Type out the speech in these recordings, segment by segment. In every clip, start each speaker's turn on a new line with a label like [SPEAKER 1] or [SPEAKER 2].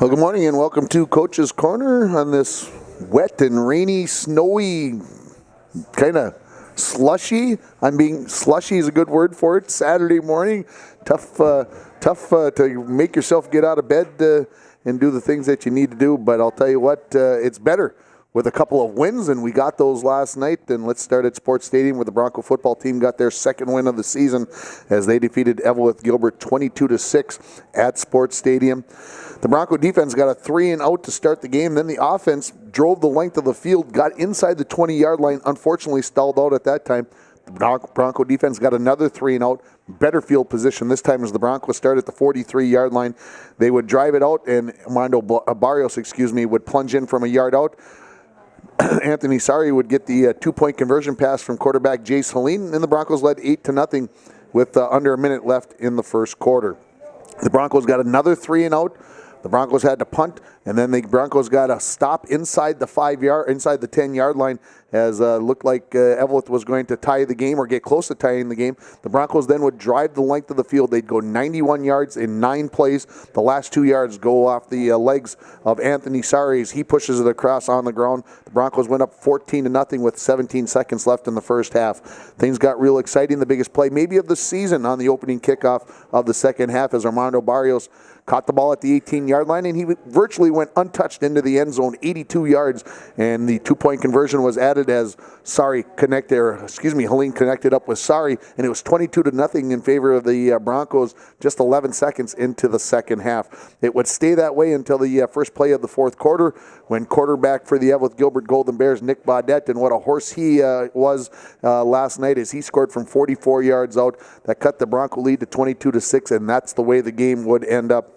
[SPEAKER 1] Well, good morning and welcome to Coach's Corner on this wet and rainy, snowy, kind of slushy. Slushy is a good word for it. Saturday morning, tough to make yourself get out of bed and do the things that you need to do. But I'll tell you what, it's better with a couple of wins, and we got those last night. And let's start at Sports Stadium, where the Bronco football team got their second win of the season as they defeated Evelyn Gilbert 22-6 at Sports Stadium. The Bronco defense got a 3-and-out to start the game. Then the offense drove the length of the field, got inside the 20-yard line, unfortunately stalled out at that time. The Bronco defense got another 3-and-out, better field position. This time as the Broncos started at the 43-yard line. They would drive it out, and Armando Barrios, would plunge in from a yard out. Anthony Sari would get the two-point conversion pass from quarterback Jace Helene, and the Broncos led 8-0 with under a minute left in the first quarter. The Broncos got another 3-and-out. The Broncos had to punt, and then the Broncos got a stop inside the 10-yard line, as looked like Evelyn was going to tie the game or get close to tying the game. The Broncos then would drive the length of the field. They'd go 91 yards in 9 plays. The last 2 yards go off the legs of Anthony Saris. He pushes it across on the ground. The Broncos went up 14-0 with 17 seconds left in the first half. Things got real exciting. The biggest play maybe of the season on the opening kickoff of the second half as Armando Barrios caught the ball at the 18-yard line, and he virtually went untouched into the end zone, 82 yards, and the two-point conversion was added as Helene connected up with Sari, and it was 22-0 in favor of the Broncos just 11 seconds into the second half. It would stay that way until the first play of the fourth quarter, when quarterback for the Evelyn Gilbert Golden Bears, Nick Baudette, and what a horse he was last night as he scored from 44 yards out. That cut the Bronco lead to 22-6, and that's the way the game would end up,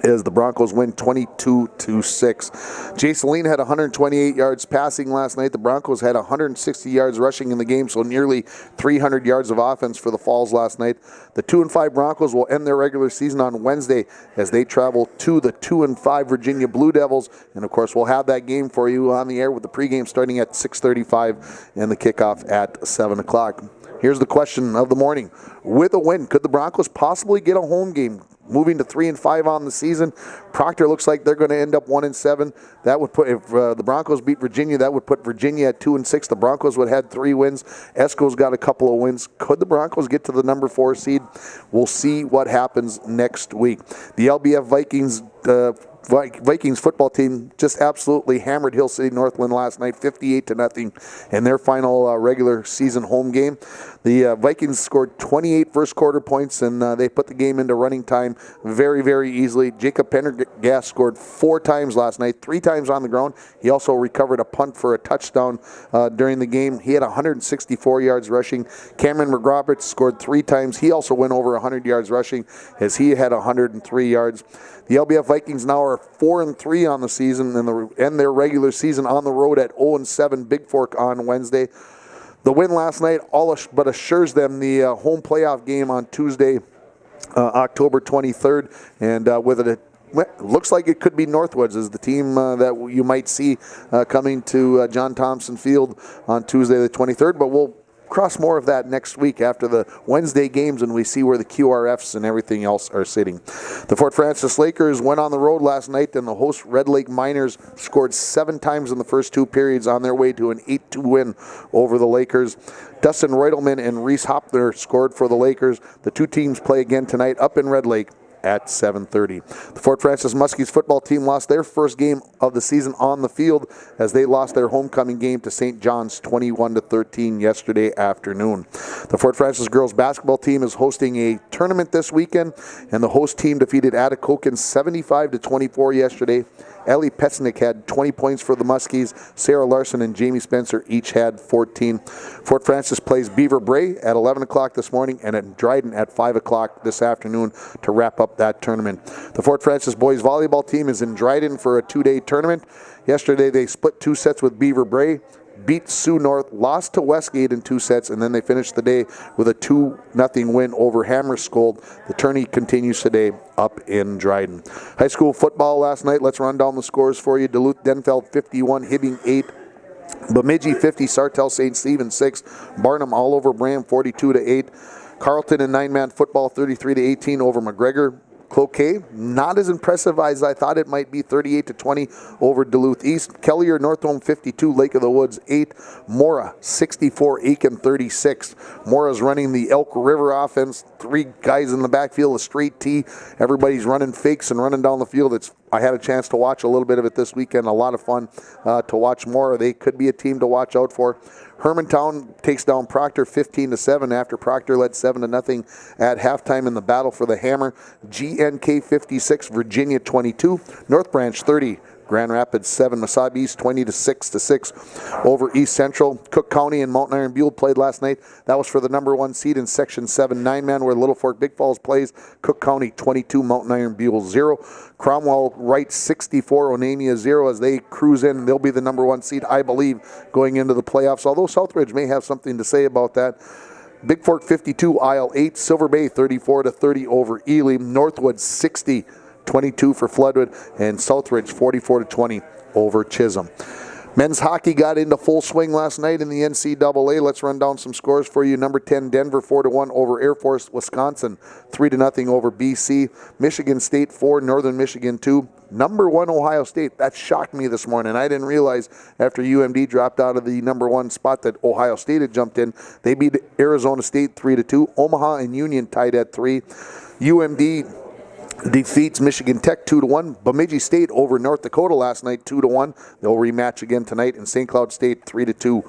[SPEAKER 1] as the Broncos win 22-6. Jace Helene had 128 yards passing last night. The Broncos had 160 yards rushing in the game, so nearly 300 yards of offense for the Falls last night. The 2-5 Broncos will end their regular season on Wednesday as they travel to the 2-5 Virginia Blue Devils. And, of course, we'll have that game for you on the air with the pregame starting at 6:35 and the kickoff at 7 o'clock. Here's the question of the morning. With a win, could the Broncos possibly get a home game? Moving to 3-5 on the season. Proctor looks like they're going to end up 1-7. That would put, if the Broncos beat Virginia, that would put Virginia at 2-6. The Broncos would have had 3 wins. Esco's got a couple of wins. Could the Broncos get to the number 4 seed? We'll see what happens next week. The LBF Vikings football team just absolutely hammered Hill City Northland last night, 58-0 in their final regular season home game. The Vikings scored 28 first quarter points, and they put the game into running time very, very easily. Jacob Pendergast scored 4 times last night, 3 times on the ground. He also recovered a punt for a touchdown during the game. He had 164 yards rushing. Cameron McRoberts scored 3 times. He also went over 100 yards rushing as he had 103 yards. The LBF Vikings now are 4-3 on the season and end their regular season on the road at 0-7 Big Fork on Wednesday. The win last night all but assures them the home playoff game on Tuesday, October 23rd, and with it looks like it could be Northwoods as the team that you might see coming to John Thompson Field on Tuesday the 23rd, but we'll cross more of that next week after the Wednesday games and we see where the QRFs and everything else are sitting. The Fort Frances Lakers went on the road last night, and the host Red Lake Miners scored 7 times in the first 2 periods on their way to an 8-2 win over the Lakers. Dustin Reutelman and Reese Hopner scored for the Lakers. The 2 teams play again tonight up in Red Lake at 7:30. The Fort Frances Muskies football team lost their first game of the season on the field as they lost their homecoming game to St. John's 21-13 yesterday afternoon. The Fort Frances girls basketball team is hosting a tournament this weekend, and the host team defeated Atikokan 75-24 yesterday. Ellie Petsnick had 20 points for the Muskies. Sarah Larson and Jamie Spencer each had 14. Fort Frances plays Beaver Bray at 11 o'clock this morning and at Dryden at 5 o'clock this afternoon to wrap up that tournament. The Fort Frances boys volleyball team is in Dryden for a 2-day tournament. Yesterday they split 2 sets with Beaver Bray, beat Sioux North, lost to Westgate in 2 sets, and then they finished the day with a 2-0 win over Hammarskjold. The tourney continues today up in Dryden. High school football last night. Let's run down the scores for you. Duluth-Denfeld 51, Hibbing 8. Bemidji 50, Sartell St. Stephen 6. Barnum all over Bram 42-8. Carleton in 9-man football 33-18 over McGregor. Cloquet, not as impressive as I thought it might be, 38-20 over Duluth East. Kelliher, North Dome 52, Lake of the Woods 8. Mora 64, Aiken 36. Mora's running the Elk River offense. 3 guys in the backfield, a straight T. Everybody's running fakes and running down the field. I had a chance to watch a little bit of it this weekend. A lot of fun to watch Mora. They could be a team to watch out for. Hermantown takes down Proctor 15-7 after Proctor led 7-0 at halftime in the battle for the hammer. GNK 56, Virginia 22, North Branch 30. Grand Rapids 7, Mesabi East 20-6 over East Central. Cook County and Mountain Iron Buhl played last night. That was for the number 1 seed in Section 7 9-man where Little Fork Big Falls plays. Cook County 22, Mountain Iron Buhl 0. Cromwell Wright 64, Onamia 0 as they cruise in. They'll be the number 1 seed, I believe, going into the playoffs, although Southridge may have something to say about that. Big Fork 52, Isle 8. Silver Bay 34-30 over Ely. Northwood 60-22 for Floodwood, and Southridge 44-20 over Chisholm. Men's hockey got into full swing last night in the NCAA. Let's run down some scores for you. Number 10, Denver 4-1 over Air Force. Wisconsin 3-0 over BC. Michigan State 4, Northern Michigan 2. Number 1, Ohio State. That shocked me this morning. I didn't realize after UMD dropped out of the number 1 spot that Ohio State had jumped in. They beat Arizona State 3-2. Omaha and Union tied at 3. UMD defeats Michigan Tech 2-1. Bemidji State over North Dakota last night 2-1. They'll rematch again tonight. And St. Cloud State 3-2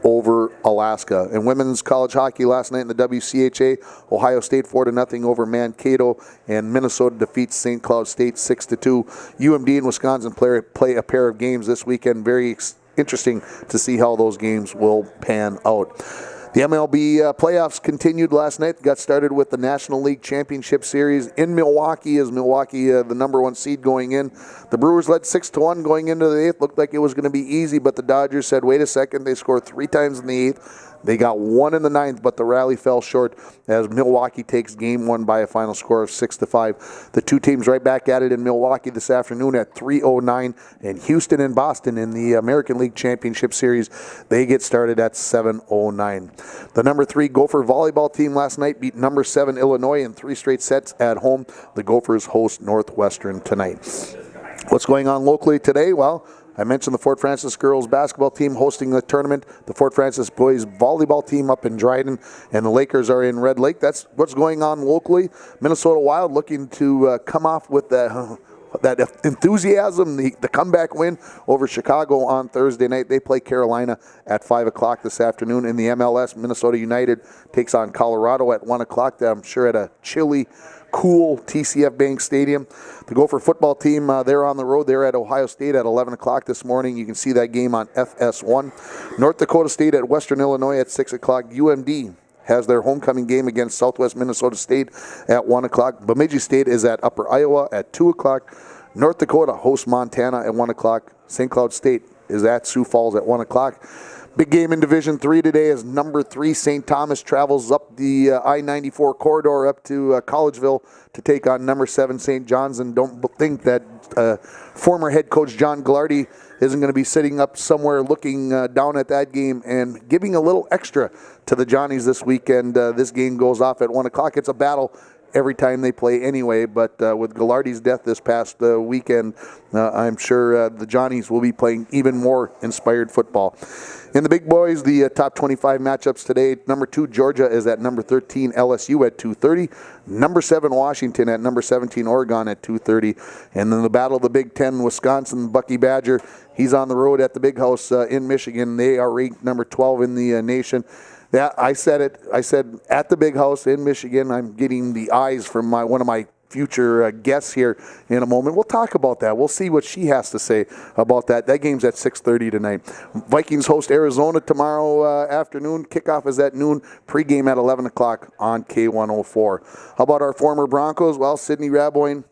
[SPEAKER 1] over Alaska. And women's college hockey last night in the WCHA, Ohio State 4-0 over Mankato, and Minnesota defeats St. Cloud State 6-2. UMD and Wisconsin play a pair of games this weekend. Very interesting to see how those games will pan out. The MLB playoffs continued last night. Got started with the National League Championship Series in Milwaukee. As Milwaukee, the number 1 seed going in. The Brewers led 6-1 going into the 8th. Looked like it was going to be easy, but the Dodgers said, wait a second. They scored 3 times in the 8th. They got 1 in the 9th, but the rally fell short as Milwaukee takes Game 1 by a final score of 6-5. The 2 teams right back at it in Milwaukee this afternoon at 3:09, and Houston and Boston in the American League Championship Series, they get started at 7:09. The number 3 Gopher volleyball team last night beat number 7 Illinois in 3 straight sets at home. The Gophers host Northwestern tonight. What's going on locally today? Well, I mentioned the Fort Francis girls basketball team hosting the tournament, the Fort Francis boys volleyball team up in Dryden, and the Lakers are in Red Lake. That's what's going on locally. Minnesota Wild looking to come off with that enthusiasm, the comeback win over Chicago on Thursday night. They play Carolina at 5 o'clock this afternoon. In the MLS, Minnesota United takes on Colorado at 1 o'clock. I'm sure at a chilly, cool TCF Bank Stadium. The Gopher football team, they're on the road. They're at Ohio State at 11 o'clock this morning. You can see that game on FS1. North Dakota State at Western Illinois at 6 o'clock. UMD has their homecoming game against Southwest Minnesota State at 1 o'clock. Bemidji State is at Upper Iowa at 2 o'clock. North Dakota hosts Montana at 1 o'clock. St. Cloud State is at Sioux Falls at 1 o'clock. Big game in Division 3 today as number 3 St. Thomas travels up the I-94 corridor up to Collegeville to take on number 7 St. John's. And don't think that former head coach John Glardy isn't going to be sitting up somewhere looking down at that game and giving a little extra to the Johnnies this weekend. This game goes off at 1 o'clock. It's a battle every time they play anyway, but with Gallardi's death this past weekend, I'm sure the Johnnies will be playing even more inspired football. In the big boys, the top 25 matchups today, number 2 Georgia is at number 13 LSU at 2:30, number 7 Washington at number 17 Oregon at 2:30, and then the battle of the Big Ten, Wisconsin, Bucky Badger, he's on the road at the Big House in Michigan. They are ranked number 12 in the nation. Yeah, I said it. I said at the Big House in Michigan. I'm getting the eyes from one of my future guests here in a moment. We'll talk about that. We'll see what she has to say about that. That game's at 6:30 tonight. Vikings host Arizona tomorrow afternoon. Kickoff is at noon. Pregame at 11 o'clock on K104. How about our former Broncos? Well, Sydney Raboyne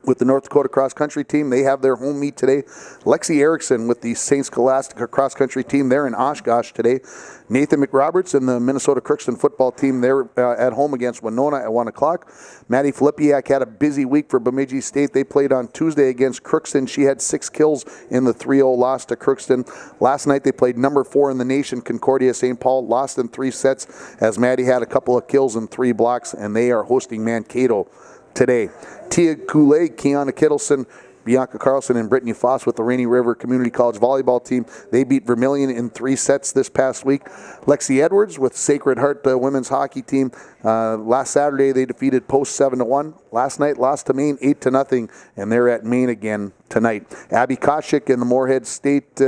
[SPEAKER 1] with the North Dakota cross-country team. They have their home meet today. Lexi Erickson with the St. Scholastica cross-country team. They're in Oshkosh today. Nathan McRoberts and the Minnesota Crookston football team. They're at home against Winona at 1 o'clock. Maddie Filipiak had a busy week for Bemidji State. They played on Tuesday against Crookston. She had 6 kills in the 3-0 loss to Crookston. Last night they played number 4 in the nation, Concordia St. Paul. Lost in 3 sets as Maddie had a couple of kills and 3 blocks, and they are hosting Mankato today. Tia Goulet, Kiana Kittleson, Bianca Carlson, and Brittany Foss with the Rainy River Community College volleyball team. They beat Vermilion in 3 sets this past week. Lexi Edwards with Sacred Heart women's hockey team. Last Saturday they defeated Post 7-1. Last night lost to Maine 8-0, and they're at Maine again tonight. Abby Koshik and the Moorhead State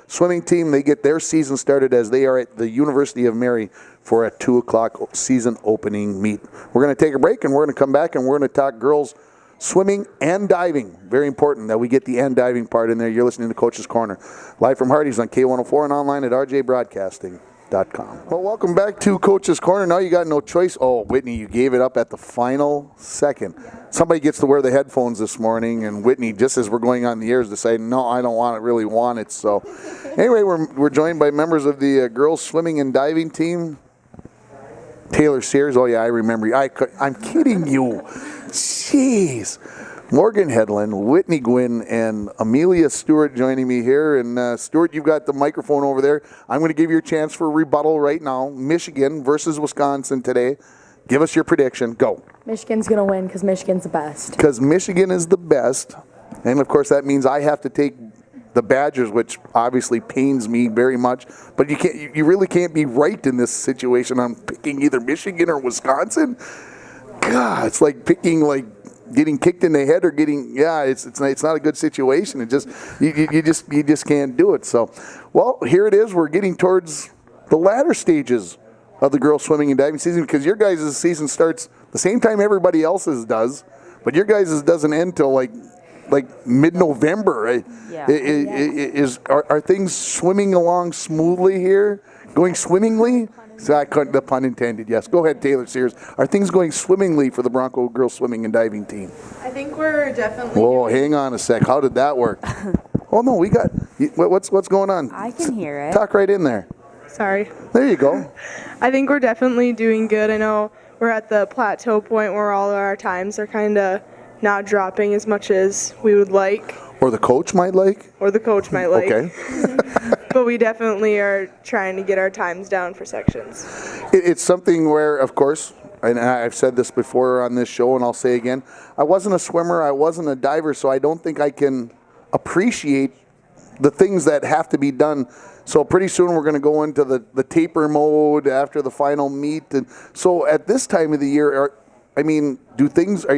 [SPEAKER 1] swimming team, they get their season started as they are at the University of Mary for a 2 o'clock season opening meet. We're going to take a break, and we're going to come back, and we're going to talk girls swimming and diving. Very important that we get the and diving part in there. You're listening to Coach's Corner. Live from Hardy's on K104 and online at rjbroadcasting.com. Well, welcome back to Coach's Corner. Now you got no choice. Oh, Whitney, you gave it up at the final second. Somebody gets to wear the headphones this morning, and Whitney, just as we're going on the air, is deciding, no, I don't really want it. So anyway, we're joined by members of the girls swimming and diving team. Taylor Sears. Oh, yeah, I remember you. I'm kidding you. Jeez. Morgan Hedlund, Whitney Gwynn, and Amelia Stewart joining me here. And Stewart, you've got the microphone over there. I'm going to give you a chance for a rebuttal right now. Michigan versus Wisconsin today. Give us your prediction. Go.
[SPEAKER 2] Michigan's going to win because Michigan's the best.
[SPEAKER 1] Because Michigan is the best. And, of course, that means I have to take the Badgers, which obviously pains me very much. But you really can't be right in this situation. I'm picking either Michigan or Wisconsin. God, it's like picking getting kicked in the head or getting it's not a good situation. It just you just can't do it. So, well, here it is. We're getting towards the latter stages of the girls swimming and diving season because your guys' season starts the same time everybody else's does, but your guys' doesn't end till like mid-November. Right? Yeah. Are things swimming along smoothly here? Going swimmingly? The pun intended, yes. Go ahead, Taylor Sears. Are things going swimmingly for the Bronco girls swimming and diving team?
[SPEAKER 3] I think we're definitely...
[SPEAKER 1] Whoa, hang on a sec. How did that work? Oh, no, we got... What's going on?
[SPEAKER 2] I can hear it.
[SPEAKER 1] Talk right in there.
[SPEAKER 3] Sorry.
[SPEAKER 1] There you go.
[SPEAKER 3] I think we're definitely doing good. I know we're at the plateau point where all of our times are kind of not dropping as much as we would like.
[SPEAKER 1] Or the coach might like?
[SPEAKER 3] Or the coach might like.
[SPEAKER 1] Okay.
[SPEAKER 3] But we definitely are trying to get our times down for sections.
[SPEAKER 1] It's something where, of course, and I've said this before on this show and I'll say again, I wasn't a swimmer, I wasn't a diver, so I don't think I can appreciate the things that have to be done. So pretty soon we're going to go into the taper mode after the final meet. And so at this time of the year, are you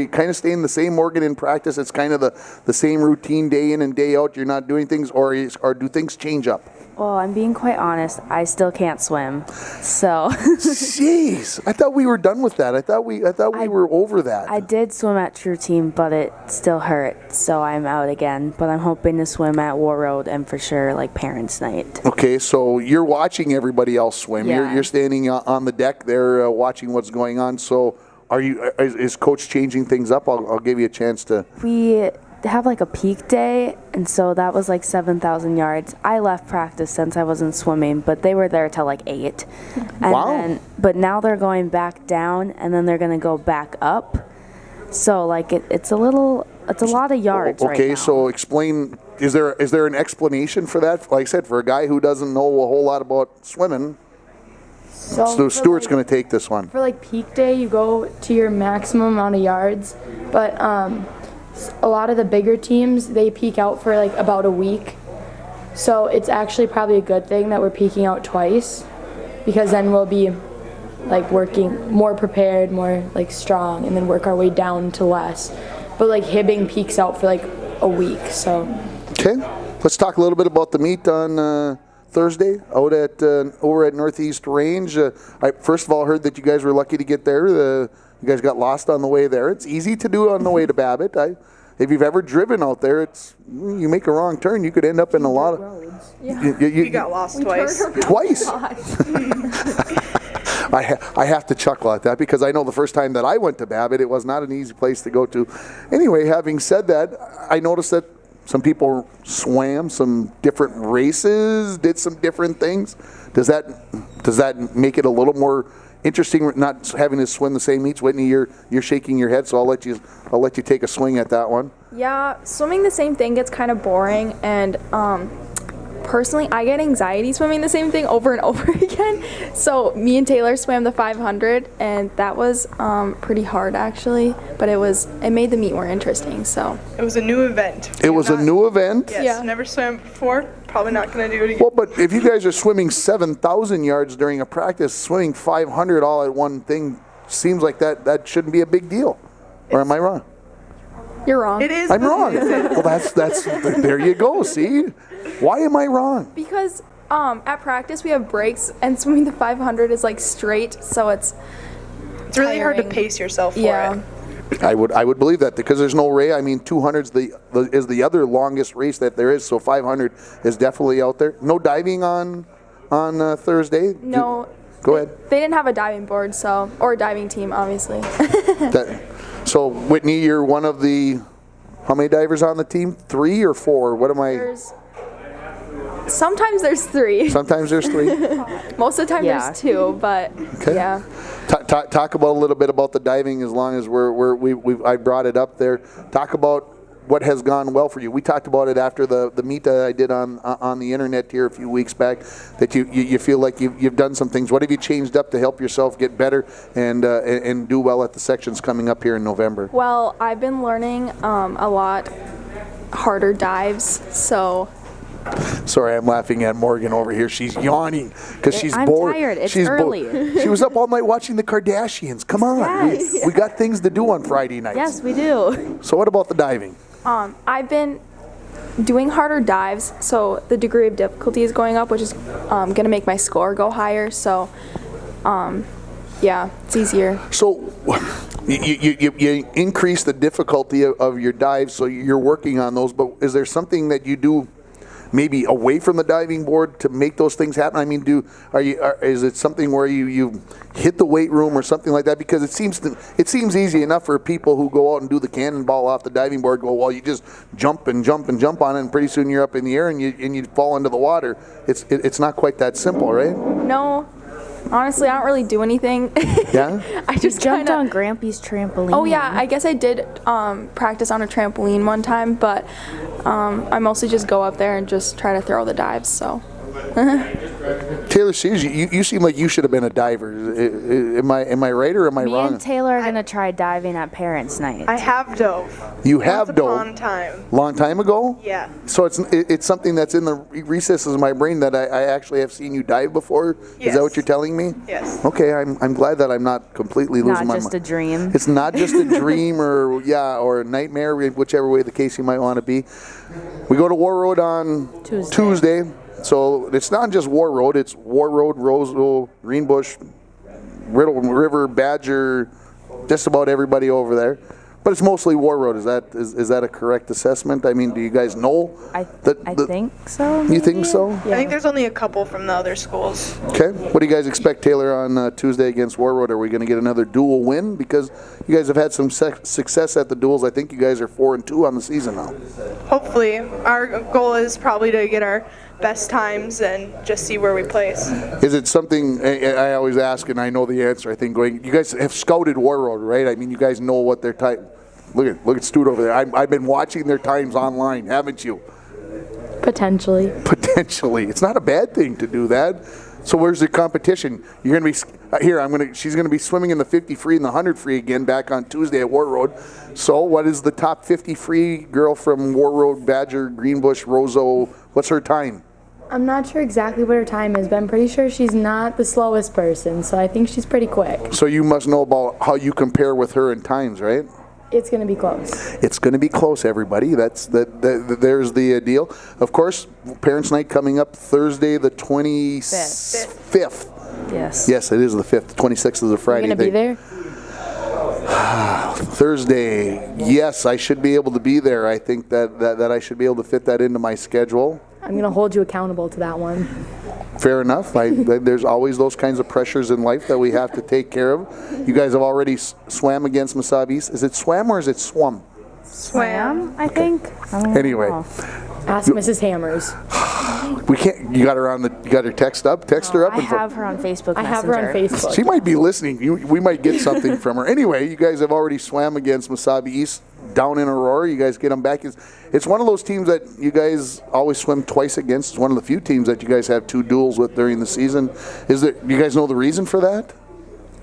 [SPEAKER 1] kind of staying the same, Morgan, in practice? It's kind of the same routine day in and day out. You're not doing things, or do things change up?
[SPEAKER 2] Well, I'm being quite honest. I still can't swim, so.
[SPEAKER 1] Jeez, I thought we were done with that. I thought we were over that.
[SPEAKER 2] I did swim at True Team, but it still hurt, so I'm out again. But I'm hoping to swim at War Road and for sure Parents' Night.
[SPEAKER 1] Okay, so you're watching everybody else swim.
[SPEAKER 2] Yeah.
[SPEAKER 1] You're standing on the deck there, watching what's going on. So. Is Coach changing things up? I'll give you a chance to.
[SPEAKER 2] We have a peak day, and so that was 7,000 yards. I left practice since I wasn't swimming, but they were there till 8. And
[SPEAKER 1] wow.
[SPEAKER 2] But now they're going back down, and then they're going to go back up. So it's a lot of yards right now.
[SPEAKER 1] Okay, so explain. Is there an explanation for that? Like I said, for a guy who doesn't know a whole lot about swimming. So Stuart's going to take this one.
[SPEAKER 4] For peak day, you go to your maximum amount of yards, but a lot of the bigger teams, they peak out for about a week. So it's actually probably a good thing that we're peaking out twice, because then we'll be working more prepared, more strong, and then work our way down to less. But Hibbing peaks out for a week. So. Okay,
[SPEAKER 1] let's talk a little bit about the meet on. Thursday out at over at Northeast Range. I first of all heard that you guys were lucky to get there. You guys got lost on the way there. It's easy to do on the way to Babbitt. If you've ever driven out there, you make a wrong turn, you could end up in a lot of roads.
[SPEAKER 3] Yeah. You got lost twice.
[SPEAKER 1] Twice. I have to chuckle at that because I know the first time that I went to Babbitt, it was not an easy place to go to. Anyway, having said that, I noticed that some people swam some different races, did some different things. Does that make it a little more interesting, not having to swim the same meets? Whitney, you're shaking your head, so I'll let you take a swing at that one.
[SPEAKER 5] Yeah, swimming the same thing gets kind of boring, and personally, I get anxiety swimming the same thing over and over again. So me and Taylor swam the 500, and that was pretty hard actually. But it made the meet more interesting. So
[SPEAKER 3] It was a new event.
[SPEAKER 1] It was a new event?
[SPEAKER 3] Yes,
[SPEAKER 5] Yeah.
[SPEAKER 3] never swam before. Probably not going to do it again.
[SPEAKER 1] Well, but if you guys are swimming 7,000 yards during a practice, swimming 500 all at one thing seems like that shouldn't be a big deal. Or am I wrong?
[SPEAKER 5] you're wrong.
[SPEAKER 3] It is.
[SPEAKER 1] I'm wrong. Well, that's there you go. See, why am I wrong?
[SPEAKER 5] Because at practice we have breaks, and swimming the 500 is like straight, so it's
[SPEAKER 3] really hard to
[SPEAKER 5] tiring.
[SPEAKER 3] pace yourself for
[SPEAKER 5] Yeah.
[SPEAKER 3] it.
[SPEAKER 1] I would believe that because there's no race. I mean, 200 is the other longest race that there is. So 500 is definitely out there. No diving on Thursday.
[SPEAKER 5] No.
[SPEAKER 1] Go ahead.
[SPEAKER 5] They didn't have a diving board, or a diving team, obviously.
[SPEAKER 1] So Whitney, you're one of the how many divers on the team? 3 or 4? What am I?
[SPEAKER 5] Sometimes there's 3.
[SPEAKER 1] Sometimes there's 3.
[SPEAKER 5] Most of the time
[SPEAKER 2] Yeah.
[SPEAKER 5] there's 2, but
[SPEAKER 1] Okay.
[SPEAKER 5] yeah.
[SPEAKER 1] Talk about a little bit about the diving as long as I brought it up there. Talk about what has gone well for you. We talked about it after the meet that I did on the internet here a few weeks back, that you feel like you've done some things. What have you changed up to help yourself get better and do well at the sections coming up here in November?
[SPEAKER 5] Well, I've been learning a lot harder dives, so
[SPEAKER 1] Sorry, I'm laughing at Morgan over here. She's yawning because she's
[SPEAKER 2] I'm
[SPEAKER 1] bored.
[SPEAKER 2] tired. It's
[SPEAKER 1] she's
[SPEAKER 2] early.
[SPEAKER 1] She was up all night watching the Kardashians. Come on.
[SPEAKER 2] Yes.
[SPEAKER 1] We got things to do on Friday nights.
[SPEAKER 2] Yes, we do.
[SPEAKER 1] So what about the diving?
[SPEAKER 5] I've been doing harder dives, so the degree of difficulty is going up, which is going to make my score go higher. So, yeah, it's easier.
[SPEAKER 1] So you increase the difficulty of your dives, so you're working on those, but is there something that you do maybe away from the diving board to make those things happen? I mean, is it something where you hit the weight room or something like that? Because it seems easy enough for people who go out and do the cannonball off the diving board. Go, well, you just jump and jump and jump on it, and pretty soon you're up in the air and you fall into the water. It's not quite that simple, right?
[SPEAKER 5] No, honestly, I don't really do anything.
[SPEAKER 1] Yeah.
[SPEAKER 5] I just
[SPEAKER 2] Jumped
[SPEAKER 5] kinda,
[SPEAKER 2] on Grampy's trampoline.
[SPEAKER 5] Oh yeah, I guess I did practice on a trampoline one time, but I mostly just go up there and just try to throw the dives. So.
[SPEAKER 1] Taylor Sears, you seem like you should have been a diver. Am I right or am I
[SPEAKER 2] Me
[SPEAKER 1] wrong?
[SPEAKER 2] and Taylor are going to try diving at parents' night.
[SPEAKER 3] I have dove.
[SPEAKER 1] You have
[SPEAKER 3] Once upon
[SPEAKER 1] dove.
[SPEAKER 3] a time.
[SPEAKER 1] Long time ago?
[SPEAKER 3] Yeah.
[SPEAKER 1] So it's something that's in the recesses of my brain that I actually have seen you dive before? Is
[SPEAKER 3] Yes.
[SPEAKER 1] that what you're telling me?
[SPEAKER 3] Yes.
[SPEAKER 1] Okay, I'm glad that I'm not completely losing
[SPEAKER 2] Not
[SPEAKER 1] my
[SPEAKER 2] just a
[SPEAKER 1] mind.
[SPEAKER 2] dream.
[SPEAKER 1] It's not just a dream or a nightmare, whichever way the case you might want to be. We go to War Road on Tuesday. So it's not just War Road, it's War Road, Roseville, Greenbush, Riddle River, Badger, just about everybody over there. But it's mostly War Road. Is that a correct assessment? I mean, do you guys know?
[SPEAKER 2] I think so.
[SPEAKER 1] You think
[SPEAKER 2] maybe?
[SPEAKER 1] so?
[SPEAKER 3] I think there's only a couple from the other schools.
[SPEAKER 1] Okay. What do you guys expect, Taylor, on Tuesday against War Road? Are we going to get another dual win? Because you guys have had some success at the duels. I think you guys are 4-2 on the season now.
[SPEAKER 3] Hopefully. Our goal is probably to get our best times and just see where we place.
[SPEAKER 1] Is it something I always ask, and I know the answer? I think you guys have scouted War Road, right? I mean, you guys know what their time. Look at Stuart over there. I've been watching their times online, haven't you?
[SPEAKER 4] Potentially.
[SPEAKER 1] Potentially, it's not a bad thing to do that. So where's the competition? You're gonna be here. She's gonna be swimming in the 50 free and the 100 free again back on Tuesday at War Road. So what is the top 50 free girl from War Road, Badger, Greenbush, Roseau? What's her time?
[SPEAKER 4] I'm not sure exactly what her time is, but I'm pretty sure she's not the slowest person, so I think she's pretty quick.
[SPEAKER 1] So you must know about how you compare with her in times, right?
[SPEAKER 4] It's going to be close.
[SPEAKER 1] It's going to be close, everybody. There's the deal. Of course, Parents' Night coming up Thursday, the 25th.
[SPEAKER 2] Yes.
[SPEAKER 1] Yes, it is the 5th. The 26th is a
[SPEAKER 4] Are you
[SPEAKER 1] Friday.
[SPEAKER 4] going to be there?
[SPEAKER 1] Thursday. Yes, I should be able to be there. I think that I should be able to fit that into my schedule.
[SPEAKER 4] I'm going to hold you accountable to that one.
[SPEAKER 1] Fair enough. There's always those kinds of pressures in life that we have to take care of. You guys have already swam against Mesabi East. Is it swam or is it swum?
[SPEAKER 2] Swam, I think. I don't
[SPEAKER 1] Anyway.
[SPEAKER 2] know.
[SPEAKER 4] Ask Mrs. Hammers.
[SPEAKER 1] We can't. You got her you got her text up. Text her up.
[SPEAKER 2] I have her on Facebook Messenger.
[SPEAKER 4] I have her on Facebook.
[SPEAKER 1] She might be listening. We might get something from her. Anyway, you guys have already swam against Mesabi East. down in Aurora. You guys get them back. It's one of those teams that you guys always swim twice against. It's one of the few teams that you guys have 2 duels with during the season. Do you guys know the reason for that?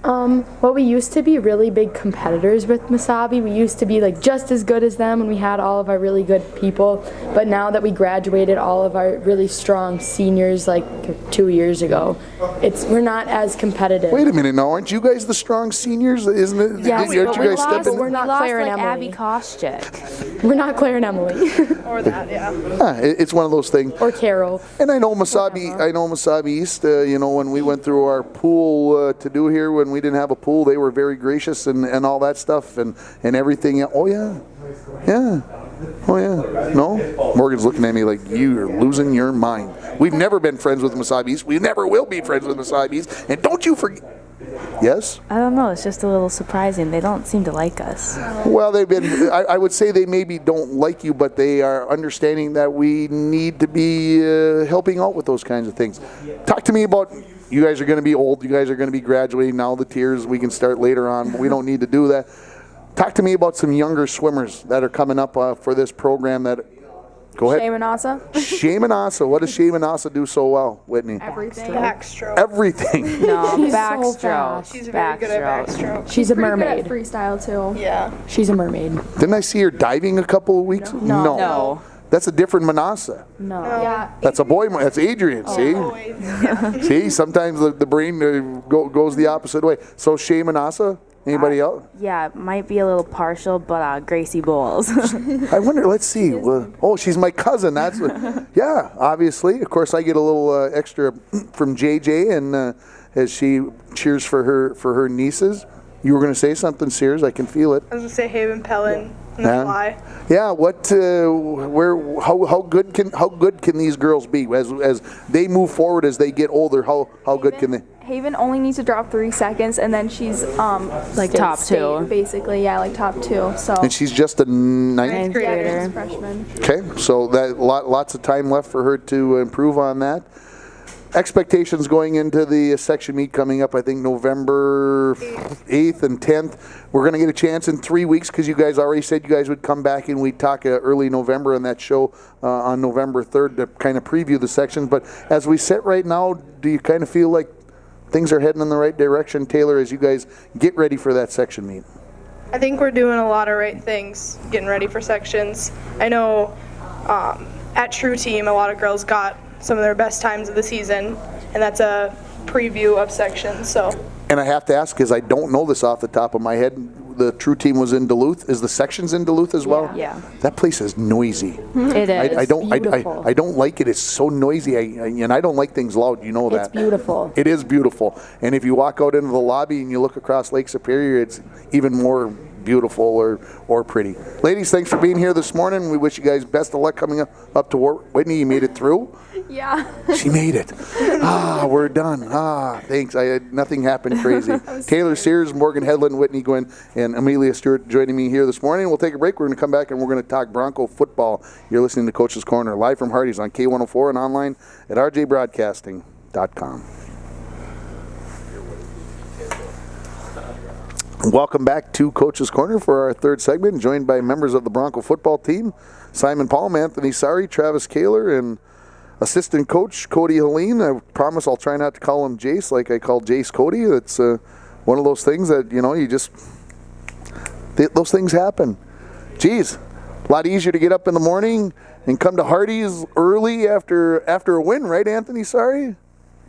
[SPEAKER 4] Well, we used to be really big competitors with Mesabi. We used to be like just as good as them, and we had all of our really good people. But now that we graduated all of our really strong seniors like 2 years ago, we're not as competitive.
[SPEAKER 1] Wait a minute now, aren't you guys the strong seniors? Isn't it?
[SPEAKER 2] Yeah,
[SPEAKER 1] Aren't you
[SPEAKER 2] but
[SPEAKER 1] guys stepping?
[SPEAKER 4] we're not
[SPEAKER 2] we lost
[SPEAKER 4] Claire and
[SPEAKER 2] like
[SPEAKER 4] Emily.
[SPEAKER 2] Abby Koscheck.
[SPEAKER 4] We're not Claire and Emily
[SPEAKER 3] Or that, yeah.
[SPEAKER 1] It's one of those things.
[SPEAKER 4] or Carol.
[SPEAKER 1] And I know Mesabi East, when we went through our pool to do here, when we didn't have a pool, they were very gracious and all that stuff and everything. Oh, yeah. Yeah. Oh, yeah. No? Morgan's looking at me like, you're losing your mind. We've never been friends with Mesabi East. We never will be friends with Mesabi East. And don't you forget. Yes?
[SPEAKER 2] I don't know. It's just a little surprising. They don't seem to like us.
[SPEAKER 1] Well, they've been, I would say they maybe don't like you, but they are understanding that we need to be helping out with those kinds of things. Talk to me about, you guys are going to be old. You guys are going to be graduating now. The tiers, we can start later on. We don't need to do that. Talk to me about some younger swimmers that are coming up for this program that, go ahead.
[SPEAKER 5] Shea Manassa.
[SPEAKER 1] Shea Manassa. What does Shea Manassa do so well, Whitney?
[SPEAKER 5] Everything.
[SPEAKER 3] Backstroke.
[SPEAKER 1] Everything.
[SPEAKER 2] No,
[SPEAKER 4] She's so
[SPEAKER 2] backstroke.
[SPEAKER 4] fast.
[SPEAKER 3] She's very good at backstroke.
[SPEAKER 4] She's a
[SPEAKER 5] Pretty good at
[SPEAKER 4] mermaid.
[SPEAKER 5] freestyle too.
[SPEAKER 3] Yeah.
[SPEAKER 4] She's a mermaid.
[SPEAKER 1] Didn't I see her diving a couple of weeks? No.
[SPEAKER 2] No.
[SPEAKER 1] That's a different Manassa.
[SPEAKER 2] No.
[SPEAKER 5] Yeah.
[SPEAKER 1] That's a boy. That's Adrian. See?
[SPEAKER 3] Always. Yeah.
[SPEAKER 1] See, sometimes the brain goes the opposite way. So Shea Manassa, anybody else?
[SPEAKER 2] Yeah, it might be a little partial, but Gracie Bowles.
[SPEAKER 1] I wonder. Let's see. Oh, she's my cousin. That's what. Yeah, obviously. Of course, I get a little extra from JJ, and as she cheers for her nieces. You were going to say something, Sears. I can feel it.
[SPEAKER 3] I was gonna say Haven Pellin and the
[SPEAKER 1] Yeah.
[SPEAKER 3] fly.
[SPEAKER 1] Yeah. What? How good can these girls be as they move forward as they get older? How good can they?
[SPEAKER 5] Haven only needs to drop 3 seconds, and then she's
[SPEAKER 2] Like top
[SPEAKER 5] state,
[SPEAKER 2] 2.
[SPEAKER 5] basically. Yeah, like top 2. So.
[SPEAKER 1] And she's just a ninth.
[SPEAKER 2] Ninth
[SPEAKER 3] grader.
[SPEAKER 5] Yeah, she's
[SPEAKER 2] grader.
[SPEAKER 5] a freshman.
[SPEAKER 1] Okay, so that lots of time left for her to improve on that. Expectations going into the section meet coming up, I think November 8th and 10th. We're going to get a chance in 3 weeks because you guys already said you guys would come back and we'd talk early November on that show on November 3rd to kind of preview the sections. But as we sit right now, do you kind of feel like things are heading in the right direction, Taylor, as you guys get ready for that section meet?
[SPEAKER 3] I think we're doing a lot of right things, getting ready for sections. I know at True Team, a lot of girls got some of their best times of the season, and that's a preview of sections. So.
[SPEAKER 1] And I have to ask, because I don't know this off the top of my head, the True Team was in Duluth. Is the sections in Duluth as well?
[SPEAKER 2] Yeah.
[SPEAKER 1] That place is noisy.
[SPEAKER 2] It is.
[SPEAKER 1] I don't
[SPEAKER 4] beautiful.
[SPEAKER 1] I don't like it. It's so noisy, and I don't like things loud. You know that.
[SPEAKER 4] It's beautiful.
[SPEAKER 1] It is beautiful. And if you walk out into the lobby and you look across Lake Superior, it's even more beautiful or pretty. Ladies, thanks for being here this morning. We wish you guys best of luck coming up to work. Whitney, you made it through?
[SPEAKER 5] Yeah.
[SPEAKER 1] She made it. We're done. Thanks. Nothing happened crazy. Taylor Sears, Morgan Hedlund, Whitney Gwynn, and Amelia Stewart joining me here this morning. We'll take a break. We're going to come back and we're going to talk Bronco football. You're listening to Coach's Corner live from Hardee's on K104 and online at rjbroadcasting.com. Welcome back to Coach's Corner for our third segment, joined by members of the Bronco football team, Simon Palm, Anthony Sari, Travis Kaler, and assistant coach Cody Helene. I promise I'll try not to call him Jace like I call Jace Cody. It's one of those things that, you just, those things happen. Geez, a lot easier to get up in the morning and come to Hardee's early after a win, right, Anthony Sari?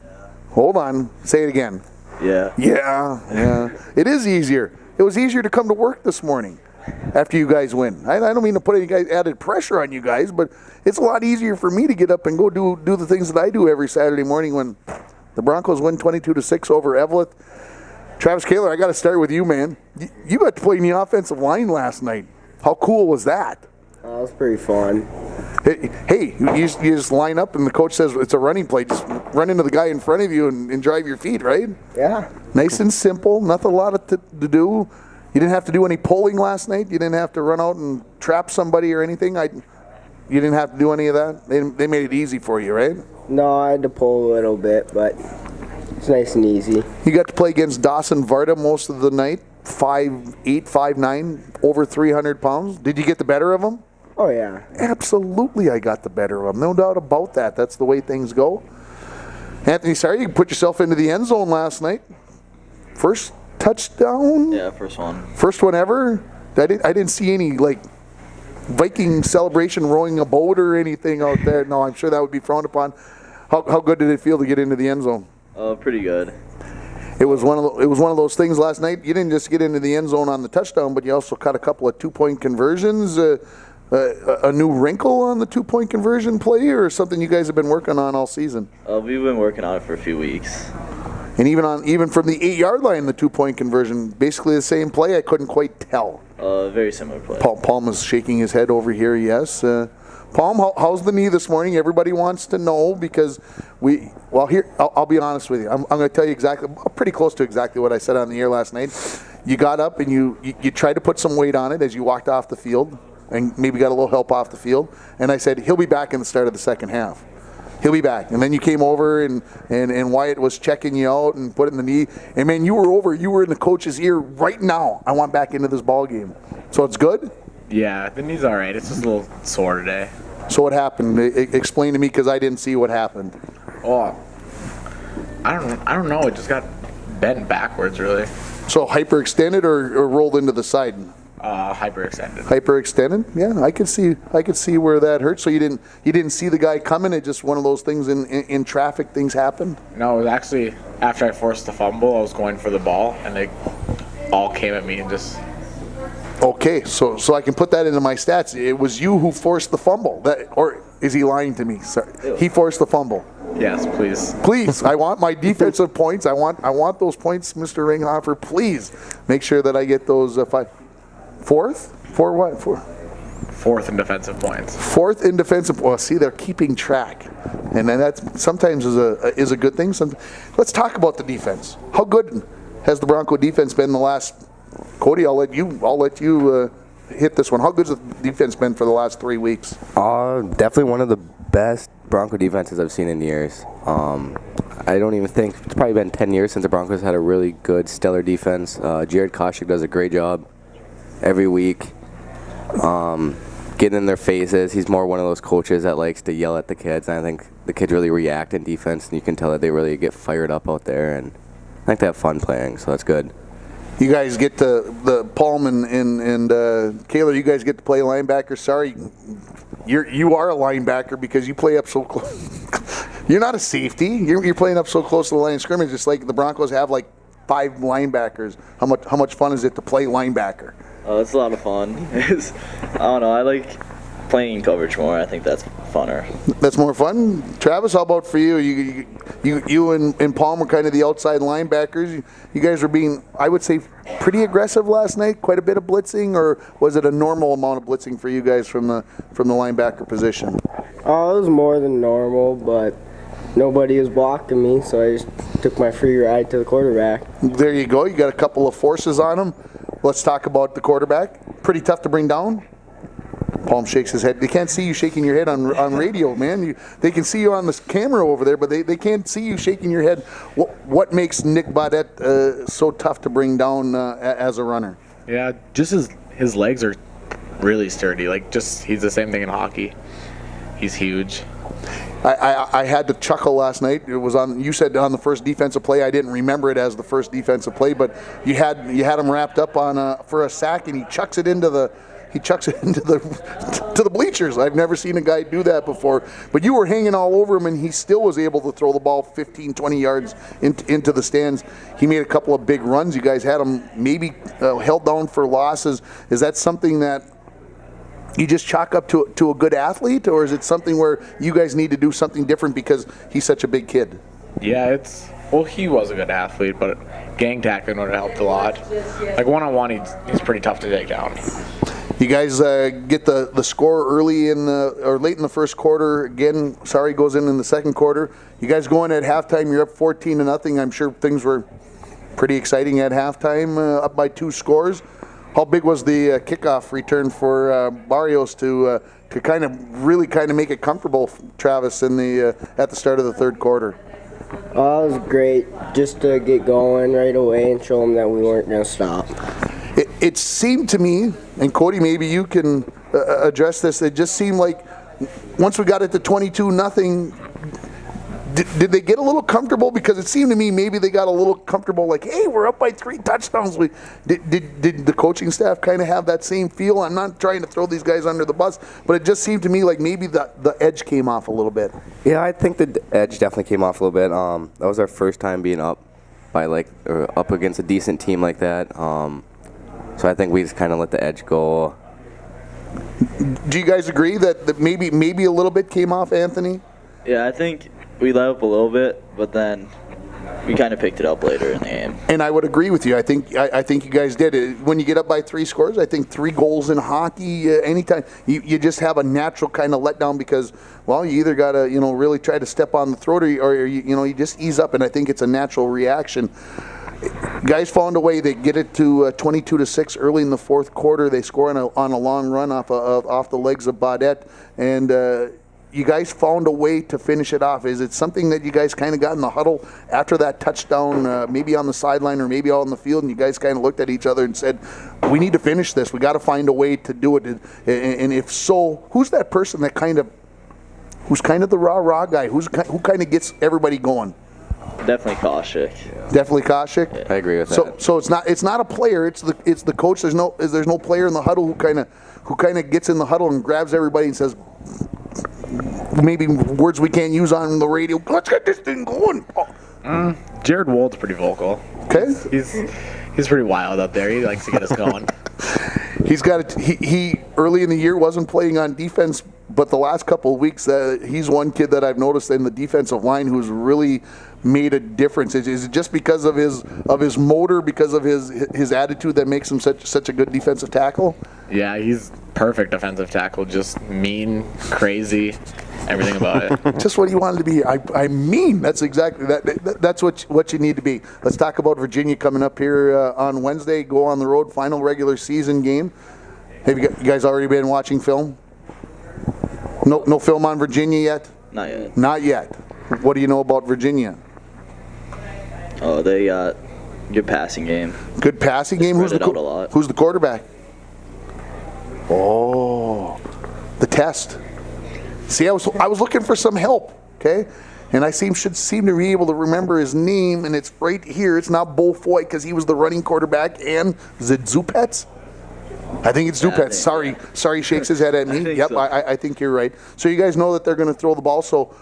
[SPEAKER 1] Yeah. Hold on, say it again.
[SPEAKER 6] Yeah.
[SPEAKER 1] Yeah. It is easier. It was easier to come to work this morning after you guys win. I don't mean to put any added pressure on you guys, but it's a lot easier for me to get up and go do the things that I do every Saturday morning when the Broncos win 22-6 over Eveleth. Travis Kaler, I got to start with you, man. You got to play in the offensive line last night. How cool was that?
[SPEAKER 6] That was pretty fun.
[SPEAKER 1] Hey, you just line up and the coach says it's a running play. Just run into the guy in front of you and drive your feet, right?
[SPEAKER 6] Yeah.
[SPEAKER 1] Nice and simple. Nothing a lot to do. You didn't have to do any pulling last night. You didn't have to run out and trap somebody or anything. You didn't have to do any of that. They made it easy for you, right?
[SPEAKER 6] No, I had to pull a little bit, but it's nice and easy.
[SPEAKER 1] You got to play against Dawson Varda most of the night. 5'8", 5'9", over 300 pounds. Did you get the better of them?
[SPEAKER 6] Oh, yeah.
[SPEAKER 1] Absolutely, I got the better of them. No doubt about that. That's the way things go. Anthony, sorry, you put yourself into the end zone last night. First touchdown?
[SPEAKER 7] Yeah, first one.
[SPEAKER 1] First one ever? I didn't see any, Viking celebration rowing a boat or anything out there. No, I'm sure that would be frowned upon. How good did it feel to get into the end zone?
[SPEAKER 7] Pretty good.
[SPEAKER 1] It was one of those things last night. You didn't just get into the end zone on the touchdown, but you also caught a couple of 2-point conversions. A new wrinkle on the 2-point conversion play, or something you guys have been working on all season?
[SPEAKER 7] We've been working on it for a few weeks.
[SPEAKER 1] And even from the 8-yard line, the 2-point conversion, basically the same play. I couldn't quite tell.
[SPEAKER 7] Very similar play.
[SPEAKER 1] Palm is shaking his head over here. Yes, Palm, how's the knee this morning? Everybody wants to know because here I'll be honest with you. I'm going to tell you pretty close to exactly what I said on the air last night. You got up and you tried to put some weight on it as you walked off the field, and maybe got a little help off the field. And I said he'll be back in the start of the second half. He'll be back. And then you came over and Wyatt was checking you out and putting the knee. And man, you were in the coach's ear right now. I want back into this ball game. So it's good?
[SPEAKER 8] Yeah, the knee's all right. It's just a little sore today.
[SPEAKER 1] So what happened? Explain to me, because I didn't see what happened.
[SPEAKER 8] Oh, I don't know. It just got bent backwards, really.
[SPEAKER 1] So hyperextended or rolled into the side?
[SPEAKER 8] Hyperextended.
[SPEAKER 1] Hyperextended? Yeah, I could see where that hurt. So you didn't see the guy coming. It just one of those things in traffic. Things happen.
[SPEAKER 8] No, it was actually after I forced the fumble. I was going for the ball, and they all came at me and just.
[SPEAKER 1] Okay, so I can put that into my stats. It was you who forced the fumble. Or is he lying to me? Sorry. He forced the fumble.
[SPEAKER 8] Yes, please.
[SPEAKER 1] Please, I want my defensive points. I want those points, Mr. Ringhofer. Please make sure that I get those 5. Fourth? For what?
[SPEAKER 8] Fourth in defensive points.
[SPEAKER 1] Fourth in defensive. Well, see, they're keeping track, and then that sometimes is a good thing. Let's talk about the defense. How good has the Bronco defense been the last? Cody, I'll let you hit this one. How good has the defense been for the last 3 weeks?
[SPEAKER 9] Definitely one of the best Bronco defenses I've seen in years. I don't even think it's probably been 10 years since the Broncos had a really good, stellar defense. Jared Koshik does a great job every week, getting in their faces. He's more one of those coaches that likes to yell at the kids, and I think the kids really react in defense, and you can tell that they really get fired up out there, and I think they have fun playing, so that's good.
[SPEAKER 1] You guys get the Palm and Kayla, you guys get to play linebacker. Sorry, you are a linebacker because you play up so close. You're not a safety. You're playing up so close to the line of scrimmage. It's like the Broncos have 5 linebackers. How much fun is it to play linebacker?
[SPEAKER 7] It's a lot of fun. I don't know. I like playing in coverage more. I think that's funner.
[SPEAKER 1] That's more fun. Travis, how about for you? You and Palm were kind of the outside linebackers. You guys were being, I would say, pretty aggressive last night. Quite a bit of blitzing, or was it a normal amount of blitzing for you guys from the linebacker position?
[SPEAKER 6] It was more than normal, but nobody was blocking me, so I just took my free ride to the quarterback.
[SPEAKER 1] There you go. You got a couple of forces on him. Let's talk about the quarterback. Pretty tough to bring down. Palm shakes his head. They can't see you shaking your head on radio, man. They can see you on this camera over there, but they can't see you shaking your head. What makes Nick Baudette so tough to bring down as a runner?
[SPEAKER 8] Yeah, just his legs are really sturdy. He's the same thing in hockey. He's huge.
[SPEAKER 1] I had to chuckle last night. It was you said on the first defensive play. I didn't remember it as the first defensive play, but you had him wrapped up for a sack, and he chucks it into the to the bleachers. I've never seen a guy do that before. But you were hanging all over him, and he still was able to throw the ball 15, 20 yards into the stands. He made a couple of big runs. You guys had him maybe held down for losses. Is that something that you just chalk up to a good athlete, or is it something where you guys need to do something different because he's such a big kid?
[SPEAKER 8] Yeah, he was a good athlete, but gang tackling would have helped a lot. One-on-one, he's pretty tough to take down.
[SPEAKER 1] You guys get the score early or late in the first quarter. Again, Sarri goes in the second quarter. You guys go in at halftime. You're up 14-0. I'm sure things were pretty exciting at halftime, up by 2 scores. How big was the kickoff return for Barrios to kind of make it comfortable, Travis, at the start of the third quarter?
[SPEAKER 6] It was great just to get going right away and show them that we weren't going to stop.
[SPEAKER 1] It seemed to me, and Cody, maybe you can address this, it just seemed like once we got it to 22-0, did they get a little comfortable? Because it seemed to me maybe they got a little comfortable, like, hey, we're up by 3 touchdowns. Did the coaching staff kind of have that same feel? I'm not trying to throw these guys under the bus, but it just seemed to me like maybe the edge came off a little bit.
[SPEAKER 9] Yeah, I think the edge definitely came off a little bit. That was our first time being up by up against a decent team like that. So I think we just kind of let the edge go.
[SPEAKER 1] Do you guys agree that maybe a little bit came off, Anthony?
[SPEAKER 7] Yeah, I think we let up a little bit, but then we kind of picked it up later in the game.
[SPEAKER 1] And I would agree with you. I think you guys did it. When you get up by 3 scores, I think 3 goals in hockey, anytime, you just have a natural kind of letdown because, well, you either got to, really try to step on the throat or you just ease up, and I think it's a natural reaction. Guys found a way. They get it to 22-6 early in the fourth quarter. They score on a long run off the legs of Baudette, and you guys found a way to finish it off. Is it something that you guys kind of got in the huddle after that touchdown, maybe on the sideline or maybe out on the field, and you guys kind of looked at each other and said, we need to finish this. We got to find a way to do it. And if so, who's that person that who's kind of the rah-rah guy? Who kind of gets everybody going?
[SPEAKER 7] Definitely Koshik.
[SPEAKER 1] Definitely Koshik.
[SPEAKER 9] I agree with that.
[SPEAKER 1] So it's not a player. It's the coach. There's no player in the huddle who kind of gets in the huddle and grabs everybody and says, maybe words we can't use on the radio. Let's get this thing going.
[SPEAKER 8] Jared Wold's pretty vocal.
[SPEAKER 1] Okay.
[SPEAKER 8] He's pretty wild up there. He likes to get us going.
[SPEAKER 1] He's got it. He early in the year wasn't playing on defense, but the last couple of weeks, he's one kid that I've noticed in the defensive line who's really made a difference. Is it just because of his motor, because of his attitude that makes him such a good defensive tackle?
[SPEAKER 8] Yeah, he's perfect defensive tackle. Just mean, crazy, everything about it.
[SPEAKER 1] Just what he wanted to be. I mean, that's exactly that. That's what you need to be. Let's talk about Virginia coming up here on Wednesday. Go on the road, final regular season game. Have you guys already been watching film? No film on Virginia yet?
[SPEAKER 7] Not yet.
[SPEAKER 1] Not yet. What do you know about Virginia?
[SPEAKER 7] Oh, they got good passing game.
[SPEAKER 1] Good passing game.
[SPEAKER 7] Who's
[SPEAKER 1] the quarterback? Oh, the test. See, I was looking for some help. Okay, and I should seem to be able to remember his name, and it's right here. It's not Bo Foy because he was the running quarterback. And is it Zupets? I think it's Zupets. Sorry, he shakes his head at me. Yep, so. I think you're right. So you guys know that they're going to throw the ball. So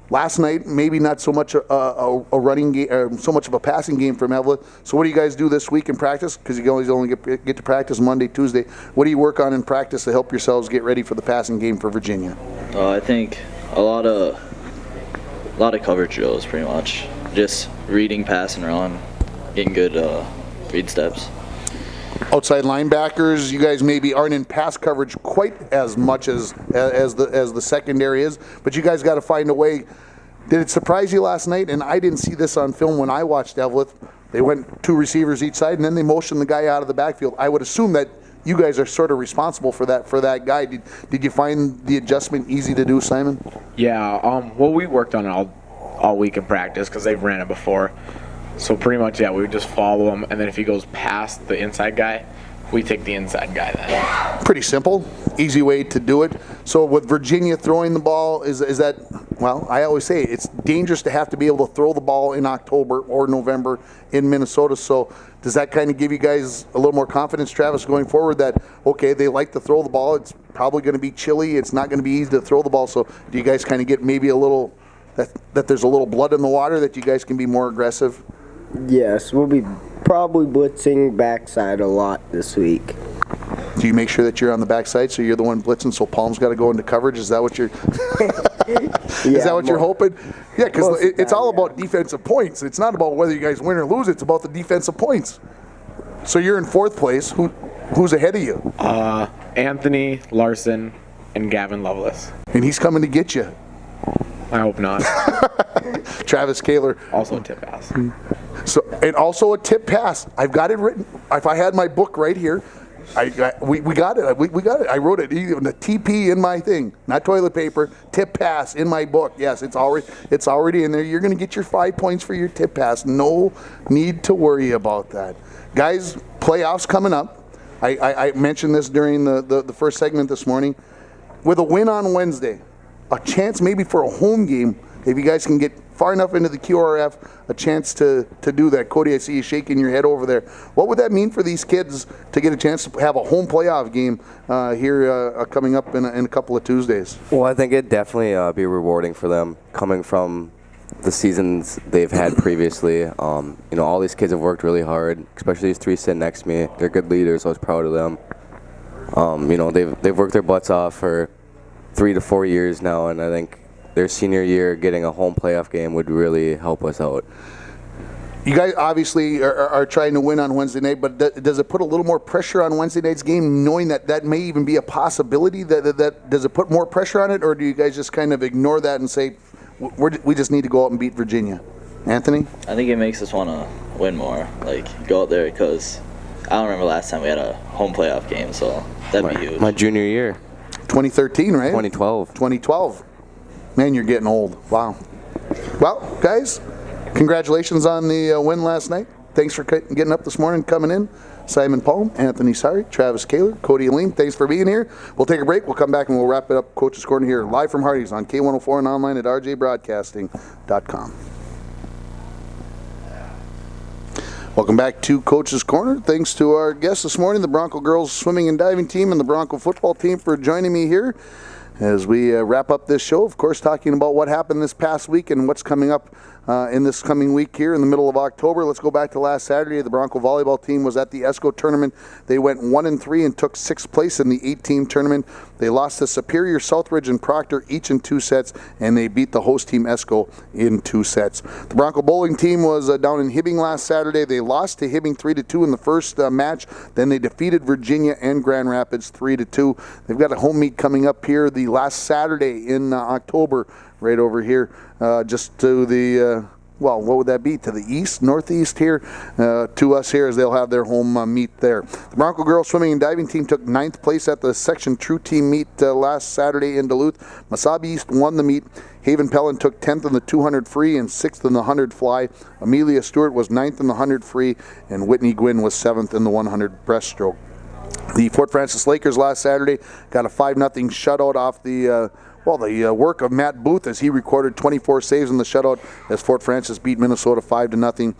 [SPEAKER 1] last night, maybe not so much a running game, so much of a passing game from Evelyn. So what do you guys do this week in practice? Because you always only get to practice Monday, Tuesday. What do you work on in practice to help yourselves get ready for the passing game for Virginia?
[SPEAKER 7] I think a lot of coverage drills, pretty much. Just reading, passing around, getting good read steps.
[SPEAKER 1] Outside linebackers, you guys maybe aren't in pass coverage quite as much as the secondary is, but you guys got to find a way. Did it surprise you last night? And I didn't see this on film when I watched Evelyn. They went 2 receivers each side, and then they motioned the guy out of the backfield. I would assume that you guys are sort of responsible for that guy. Did you find the adjustment easy to do, Simon?
[SPEAKER 8] Yeah. Well, we worked on it all week in practice because they've ran it before. So pretty much, yeah, we would just follow him, and then if he goes past the inside guy, we take the inside guy then.
[SPEAKER 1] Pretty simple, easy way to do it. So with Virginia throwing the ball, is that, well, I always say it's dangerous to have to be able to throw the ball in October or November in Minnesota. So does that kind of give you guys a little more confidence, Travis, going forward that, okay, they like to throw the ball. It's probably going to be chilly. It's not going to be easy to throw the ball. So do you guys kind of get maybe a little, that there's a little blood in the water that you guys can be more aggressive?
[SPEAKER 6] Yes, we'll be probably blitzing backside a lot this week.
[SPEAKER 1] Do you make sure that you're on the backside so you're the one blitzing so Palm's got to go into coverage? Is that what you're is that what you're hoping? Yeah, because it's all about defensive points. It's not about whether you guys win or lose. It's about the defensive points. So you're in 4th place. Who's ahead of you?
[SPEAKER 8] Anthony Larson and Gavin Lovelace.
[SPEAKER 1] And he's coming to get you.
[SPEAKER 8] I hope not.
[SPEAKER 1] Travis Kaler.
[SPEAKER 8] Also a tip pass.
[SPEAKER 1] So, and also a tip pass. I've got it written. If I had my book right here, We got it. We got it. I wrote it. Even the TP in my thing, not toilet paper. Tip pass in my book. Yes, it's already in there. You're going to get your 5 points for your tip pass. No need to worry about that, guys. Playoffs coming up. I mentioned this during the first segment this morning. With a win on Wednesday, a chance maybe for a home game. If you guys can get far enough into the QRF, a chance to do that. Cody, I see you shaking your head over there. What would that mean for these kids to get a chance to have a home playoff game here coming up in a couple of Tuesdays?
[SPEAKER 9] Well, I think it'd definitely be rewarding for them coming from the seasons they've had previously. All these kids have worked really hard, especially these three sitting next to me. They're good leaders. I was proud of them. They've worked their butts off for 3 to 4 years now, and I think their senior year getting a home playoff game would really help us out.
[SPEAKER 1] You guys obviously are trying to win on Wednesday night, but does it put a little more pressure on Wednesday night's game, knowing that may even be a possibility? That does it put more pressure on it, or do you guys just kind of ignore that and say, we just need to go out and beat Virginia? Anthony?
[SPEAKER 7] I think it makes us want to win more. Go out there, because I don't remember last time we had a home playoff game, so that'd be huge.
[SPEAKER 9] My junior year.
[SPEAKER 1] 2013, right?
[SPEAKER 9] 2012.
[SPEAKER 1] 2012. Man, you're getting old. Wow. Well, guys, congratulations on the win last night. Thanks for getting up this morning, coming in. Simon Palm, Anthony Sari, Travis Kaler, Cody Aleem, thanks for being here. We'll take a break. We'll come back and we'll wrap it up. Coach's Corner here, live from Hardy's on K104 and online at rjbroadcasting.com. Welcome back to Coach's Corner. Thanks to our guests this morning, the Bronco girls swimming and diving team and the Bronco football team, for joining me here as we wrap up this show. Of course, talking about what happened this past week and what's coming up in this coming week here in the middle of October. Let's go back to last Saturday. The Bronco volleyball team was at the ESCO tournament. They went 1-3 and took 6th place in the 8-team tournament. They lost to Superior, Southridge, and Proctor each in 2 sets, and they beat the host team ESCO in 2 sets. The Bronco bowling team was down in Hibbing last Saturday. They lost to Hibbing 3-2 in the first match. Then they defeated Virginia and Grand Rapids 3-2. They've got a home meet coming up here the last Saturday in October, right over here, just to the, what would that be? To the east, northeast here, to us here, as they'll have their home meet there. The Bronco girls swimming and diving team took 9th place at the Section True Team meet last Saturday in Duluth. Masabi East won the meet. Haven Pellin took 10th in the 200 free and 6th in the 100 fly. Amelia Stewart was 9th in the 100 free, and Whitney Gwynn was 7th in the 100 breaststroke. The Fort Francis Lakers last Saturday got a 5-0 shutout off the work of Matt Booth, as he recorded 24 saves in the shutout as Fort Francis beat Minnesota 5-0.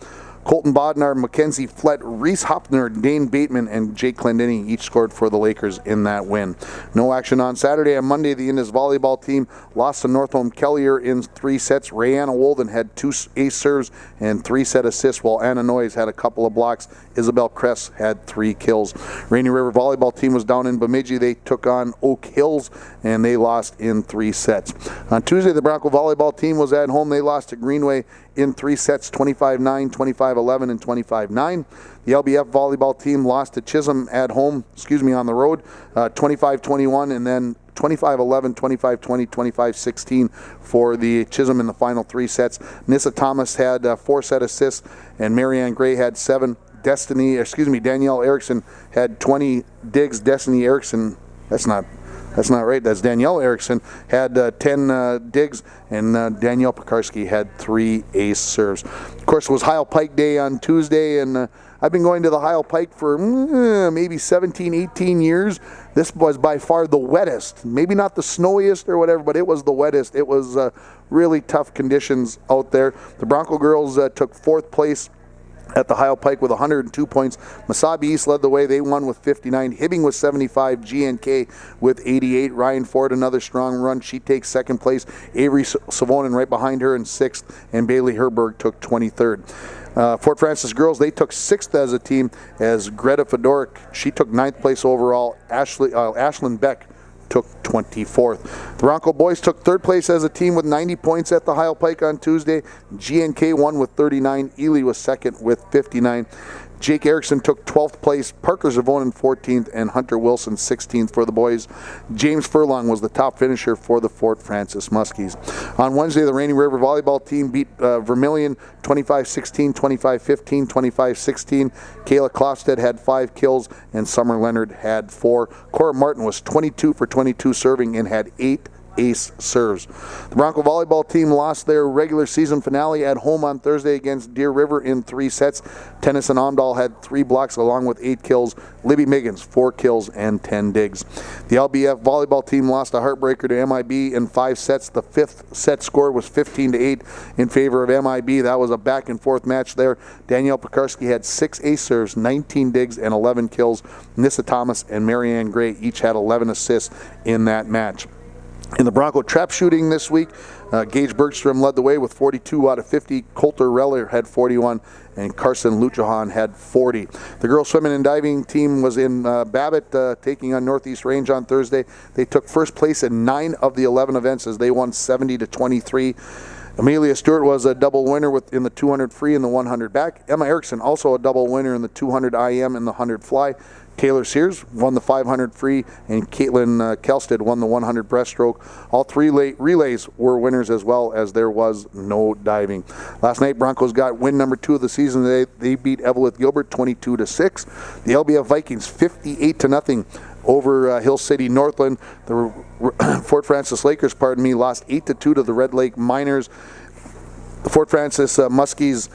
[SPEAKER 1] Colton Bodnar, Mackenzie Flett, Reese Hopner, Dane Bateman, and Jake Clendenny each scored for the Lakers in that win. No action on Saturday. On Monday, the Indus volleyball team lost to Northholm Kellier in 3 sets. Rayanna Wolden had 2 ace serves and 3 set assists, while Anna Noyes had a couple of blocks. Isabel Kress had 3 kills. Rainy River volleyball team was down in Bemidji. They took on Oak Hills, and they lost in 3 sets. On Tuesday, the Bronco volleyball team was at home. They lost to Greenway in 3 sets, 25-9, 25-11, and 25-9. The LBF volleyball team lost to Chisholm on the road, 25-21, and then 25-11, 25-20, 25-16 for the Chisholm in the final 3 sets. Nissa Thomas had 4 set assists, and Marianne Gray had 7. Danielle Erickson had 20 digs. Destiny Erickson, that's not right. That's Danielle Erickson, had 10 digs, and Danielle Pekarski had 3 ace serves. Of course, it was Heil Pike Day on Tuesday, and I've been going to the Heil Pike for maybe 17, 18 years. This was by far the wettest. Maybe not the snowiest or whatever, but it was the wettest. It was really tough conditions out there. The Bronco girls took 4th place at the Heil Pike with 102 points. Masabi East led the way. They won with 59. Hibbing with 75. GNK with 88. Ryan Ford, another strong run. She takes 2nd place. Avery Savonin right behind her in 6th. And Bailey Herberg took 23rd. Fort Francis girls, they took 6th as a team, as Greta Fedorik, she took 9th place overall. Ashlyn Beck took 24th. The Bronco boys took 3rd place as a team with 90 points at the Heil Pike on Tuesday. GNK won with 39. Ely was 2nd with 59. Jake Erickson took 12th place, Parker Zavonin 14th, and Hunter Wilson 16th for the boys. James Furlong was the top finisher for the Fort Francis Muskies. On Wednesday, the Rainy River volleyball team beat Vermilion 25-16, 25-15, 25-16. Kayla Klofstead had 5 kills, and Summer Leonard had 4. Cora Martin was 22 for 22 serving and had 8 ace serves. The Bronco volleyball team lost their regular season finale at home on Thursday against Deer River in 3 sets. Tennyson Omdahl had 3 blocks along with 8 kills. Libby Miggins 4 kills and 10 digs. The LBF volleyball team lost a heartbreaker to MIB in 5 sets. The 5th set score was 15-8 in favor of MIB. That was a back and forth match there. Danielle Pekarski had 6 ace serves, 19 digs, and 11 kills. Nissa Thomas and Marianne Gray each had 11 assists in that match. In the Bronco trap shooting this week, Gage Bergstrom led the way with 42 out of 50. Coulter Reller had 41, and Carson Luchahan had 40. The girls swimming and diving team was in Babbitt taking on Northeast Range on Thursday. They took first place in 9 of the 11 events as they won 70-23. Amelia Stewart was a double winner in the 200 free and the 100 back. Emma Erickson also a double winner in the 200 IM and the 100 fly. Taylor Sears won the 500 free, and Caitlin Kelstead won the 100 breaststroke. All 3 relays were winners as well, as there was no diving. Last night, Broncos got win number 2 of the season. They beat Evelyn Gilbert 22-6. The LBF Vikings 58-0 over Hill City Northland. The Fort Francis Lakers, lost 8-2 to the Red Lake Miners. The Fort Francis Muskies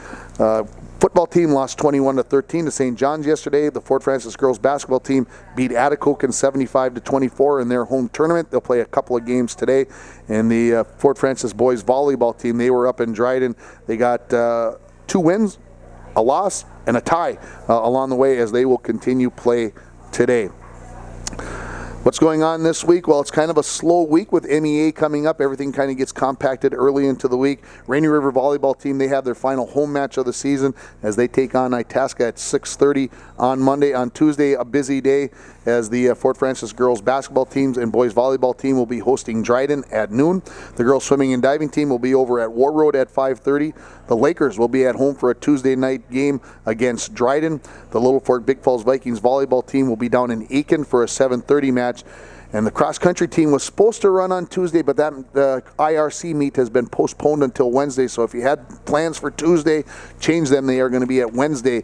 [SPEAKER 1] football team lost 21-13 to St. John's yesterday. The Fort Francis girls basketball team beat Atikokan 75-24 in their home tournament. They'll play a couple of games today. And the Fort Francis boys volleyball team, they were up in Dryden. They got 2 wins, a loss, and a tie along the way as they will continue play today. What's going on this week? Well, it's kind of a slow week with MEA coming up. Everything kind of gets compacted early into the week. Rainy River volleyball team, they have their final home match of the season as they take on Itasca at 6:30 on Monday. On Tuesday, a busy day as the Fort Francis girls basketball teams and boys volleyball team will be hosting Dryden at noon. The girls swimming and diving team will be over at War Road at 5:30. The Lakers will be at home for a Tuesday night game against Dryden. The Little Fork Big Falls Vikings volleyball team will be down in Aiken for a 7:30 match. And the cross-country team was supposed to run on Tuesday, but that IRC meet has been postponed until Wednesday. So if you had plans for Tuesday, change them. They are going to be at Wednesday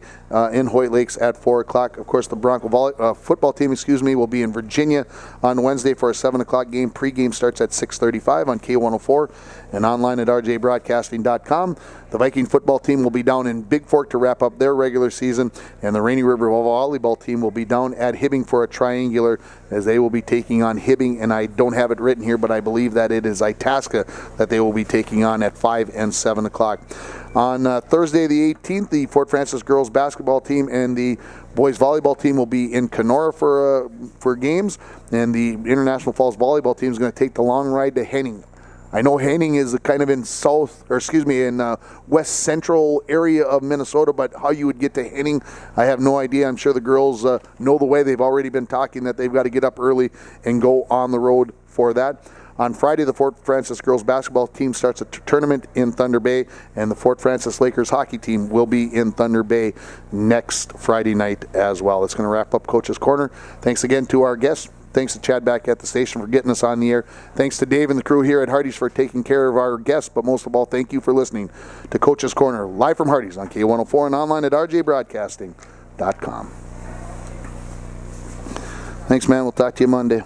[SPEAKER 1] in Hoyt Lakes at 4 o'clock. Of course, the Bronco football team, will be in Virginia on Wednesday for a 7 o'clock game. Pre-game starts at 6:35 on K104 and online at rjbroadcasting.com. The Viking football team will be down in Big Fork to wrap up their regular season, and the Rainy River volleyball team will be down at Hibbing for a triangular as they will be taking on Hibbing, and I don't have it written here, but I believe that it is Itasca that they will be taking on at 5 and 7 o'clock. On Thursday the 18th, the Fort Francis girls basketball team and the boys volleyball team will be in Kenora for games, and the International Falls volleyball team is going to take the long ride to Henning. I know Henning is kind of in west central area of Minnesota, but how you would get to Henning, I have no idea. I'm sure the girls know the way. They've already been talking that they've got to get up early and go on the road for that. On Friday, the Fort Francis girls basketball team starts a tournament in Thunder Bay, and the Fort Francis Lakers hockey team will be in Thunder Bay next Friday night as well. That's going to wrap up Coach's Corner. Thanks again to our guests. Thanks to Chad back at the station for getting us on the air. Thanks to Dave and the crew here at Hardee's for taking care of our guests. But most of all, thank you for listening to Coach's Corner, live from Hardee's on K104 and online at rjbroadcasting.com. Thanks, man. We'll talk to you Monday.